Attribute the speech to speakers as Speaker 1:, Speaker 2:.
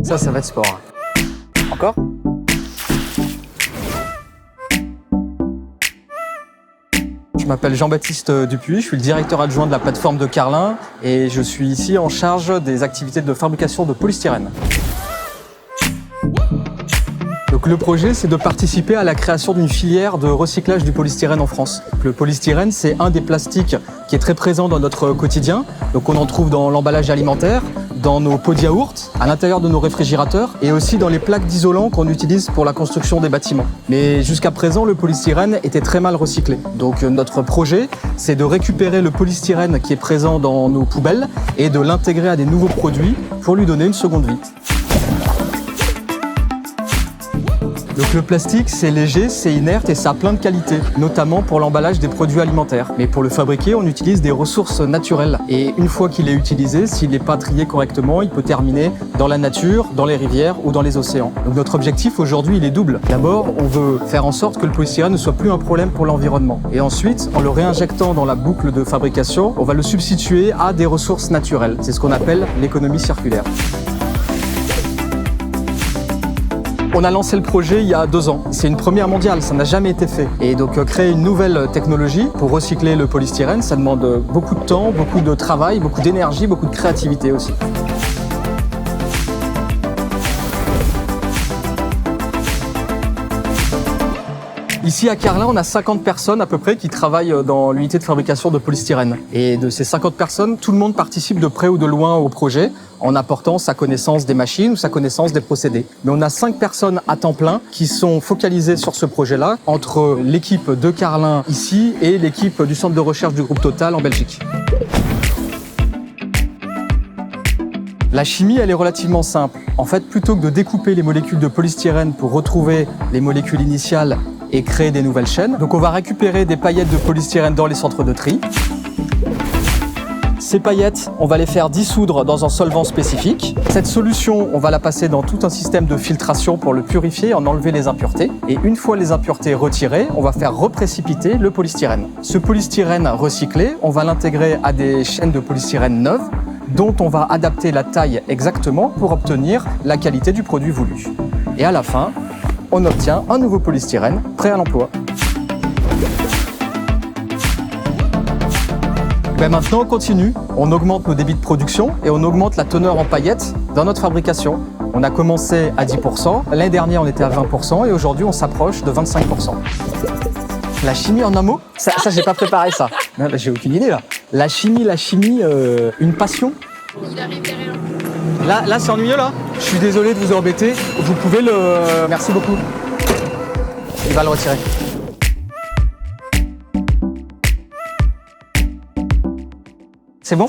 Speaker 1: Ça va être sport. Encore? Je m'appelle Jean-Baptiste Dupuis, je suis le directeur adjoint de la plateforme de Carlin et je suis ici en charge des activités de fabrication de polystyrène. Donc le projet, c'est de participer à la création d'une filière de recyclage du polystyrène en France. Le polystyrène, c'est un des plastiques qui est très présent dans notre quotidien. Donc on en trouve dans l'emballage alimentaire, dans nos pots de yaourt, à l'intérieur de nos réfrigérateurs et aussi dans les plaques d'isolant qu'on utilise pour la construction des bâtiments. Mais jusqu'à présent, le polystyrène était très mal recyclé. Donc notre projet, c'est de récupérer le polystyrène qui est présent dans nos poubelles et de l'intégrer à des nouveaux produits pour lui donner une seconde vie. Donc le plastique, c'est léger, c'est inerte et ça a plein de qualités, notamment pour l'emballage des produits alimentaires. Mais pour le fabriquer, on utilise des ressources naturelles. Et une fois qu'il est utilisé, s'il n'est pas trié correctement, il peut terminer dans la nature, dans les rivières ou dans les océans. Donc notre objectif aujourd'hui, il est double. D'abord, on veut faire en sorte que le polystyrène ne soit plus un problème pour l'environnement. Et ensuite, en le réinjectant dans la boucle de fabrication, on va le substituer à des ressources naturelles. C'est ce qu'on appelle l'économie circulaire. On a lancé le projet il y a 2 ans. C'est une première mondiale, ça n'a jamais été fait. Et donc créer une nouvelle technologie pour recycler le polystyrène, ça demande beaucoup de temps, beaucoup de travail, beaucoup d'énergie, beaucoup de créativité aussi. Ici à Carlin, on a 50 personnes à peu près qui travaillent dans l'unité de fabrication de polystyrène. Et de ces 50 personnes, tout le monde participe de près ou de loin au projet en apportant sa connaissance des machines ou sa connaissance des procédés. Mais on a 5 personnes à temps plein qui sont focalisées sur ce projet-là, entre l'équipe de Carlin ici et l'équipe du centre de recherche du groupe Total en Belgique. La chimie, elle est relativement simple. En fait, plutôt que de découper les molécules de polystyrène pour retrouver les molécules initiales et créer des nouvelles chaînes, donc on va récupérer des paillettes de polystyrène dans les centres de tri. Ces paillettes, on va les faire dissoudre dans un solvant spécifique. Cette solution, on va la passer dans tout un système de filtration pour le purifier et en enlever les impuretés. Et une fois les impuretés retirées, on va faire reprécipiter le polystyrène. Ce polystyrène recyclé, on va l'intégrer à des chaînes de polystyrène neuves dont on va adapter la taille exactement pour obtenir la qualité du produit voulu. Et à la fin, on obtient un nouveau polystyrène prêt à l'emploi. Maintenant, on continue. On augmente nos débits de production et on augmente la teneur en paillettes dans notre fabrication. On a commencé à 10%, l'année dernière on était à 20% et aujourd'hui on s'approche de 25%. La chimie en un mot? Ça j'ai pas préparé ça. J'ai aucune idée là. La chimie, une passion?
Speaker 2: Il arrive derrière.
Speaker 1: Là c'est ennuyeux là? Je suis désolé de vous embêter. Vous pouvez le... Merci beaucoup. Il va le retirer. C'est bon?